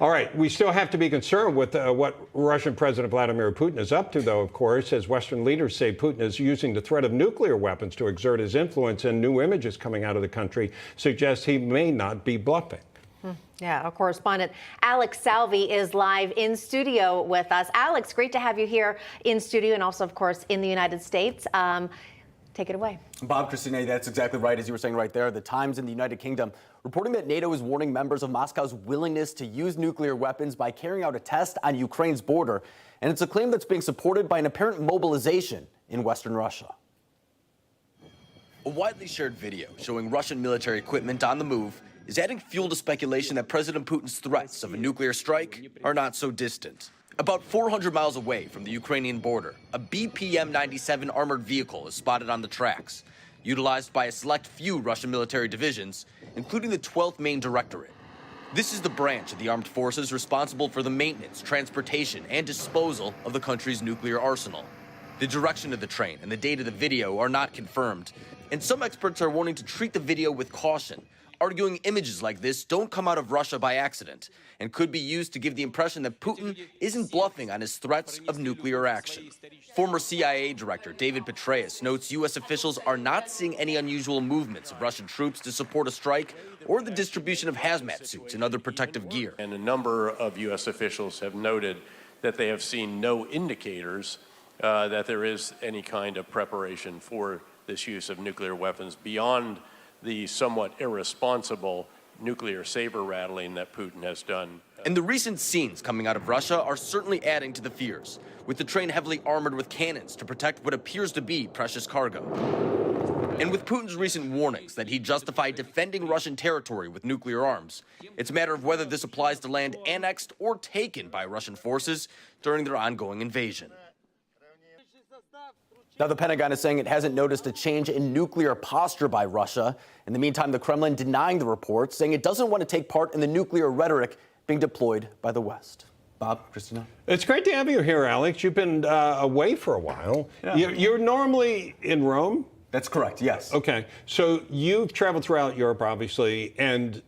All right, we still have to be concerned with what Russian President Vladimir Putin is up to, though, of course, as Western leaders say Putin is using the threat of nuclear weapons to exert his influence, and new images coming out of the country suggest he may not be bluffing. Yeah, our correspondent Alex Salvi is live in studio with us. Alex, great to have you here in studio and also, of course, in the United States. Take it away. Bob, Christina, that's exactly right, as you were saying right there. The Times in the United Kingdom reporting that NATO is warning members of Moscow's willingness to use nuclear weapons by carrying out a test on Ukraine's border. And it's a claim that's being supported by an apparent mobilization in Western Russia. A widely shared video showing Russian military equipment on the move is adding fuel to speculation that President Putin's threats of a nuclear strike are not so distant. About 400 miles away from the Ukrainian border, a BPM-97 armored vehicle is spotted on the tracks, utilized by a select few Russian military divisions, including the 12th Main Directorate. This is the branch of the armed forces responsible for the maintenance, transportation, and disposal of the country's nuclear arsenal. The direction of the train and the date of the video are not confirmed, and some experts are warning to treat the video with caution, arguing images like this don't come out of Russia by accident and could be used to give the impression that Putin isn't bluffing on his threats of nuclear action. Former CIA Director David Petraeus notes U.S. officials are not seeing any unusual movements of Russian troops to support a strike or the distribution of hazmat suits and other protective gear. And a number of U.S. officials have noted that they have seen no indicators that there is any kind of preparation for this use of nuclear weapons beyond the somewhat irresponsible nuclear saber rattling that Putin has done. And the recent scenes coming out of Russia are certainly adding to the fears, with the train heavily armored with cannons to protect what appears to be precious cargo. And with Putin's recent warnings that he'd justify defending Russian territory with nuclear arms, it's a matter of whether this applies to land annexed or taken by Russian forces during their ongoing invasion. Now, the Pentagon is saying it hasn't noticed a change in nuclear posture by Russia. In the meantime, the Kremlin denying the reports, saying it doesn't want to take part in the nuclear rhetoric being deployed by the West. Bob, Christina? It's great to have you here, Alex. You've been away for a while. Yeah. You're normally in Rome? That's correct, yes. Okay, so you've traveled throughout Europe, obviously, and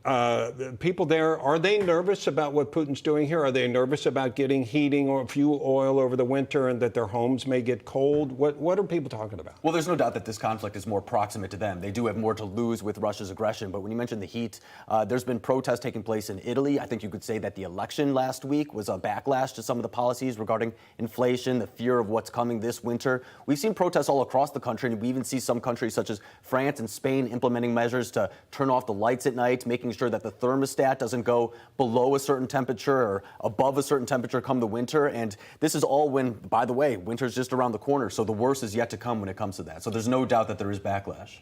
people there, are they nervous about what Putin's doing here? Are they nervous about getting heating or fuel oil over the winter and that their homes may get cold? What are people talking about? Well, there's no doubt that this conflict is more proximate to them. They do have more to lose with Russia's aggression, but when you mention the heat, there's been protests taking place in Italy. I think you could say that the election last week was a backlash to some of the policies regarding inflation, the fear of what's coming this winter. We've seen protests all across the country, and we even see some countries such as France and Spain implementing measures to turn off the lights at night, making sure that the thermostat doesn't go below a certain temperature or above a certain temperature come the winter. And this is all when, by the way, winter's just around the corner, so the worst is yet to come when it comes to that. So there's no doubt that there is backlash.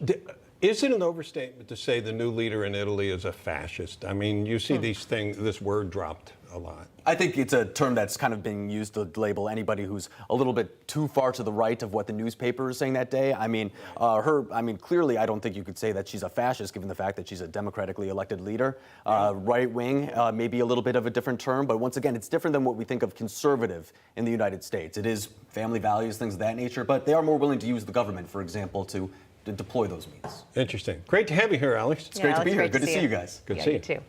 Is it an overstatement to say the new leader in Italy is a fascist? I mean, you see these things, this word dropped a lot. I think it's a term that's kind of being used to label anybody who's a little bit too far to the right of what the newspaper is saying that day. I mean, clearly, I don't think you could say that she's a fascist, given the fact that she's a democratically elected leader. Right wing, maybe a little bit of a different term, but once again, it's different than what we think of conservative in the United States. It is family values, things of that nature, but they are more willing to use the government, for example, to deploy those means. Interesting. Great to have you here, Alex. It's great to be here. Good to see you guys. Good to see you. Too.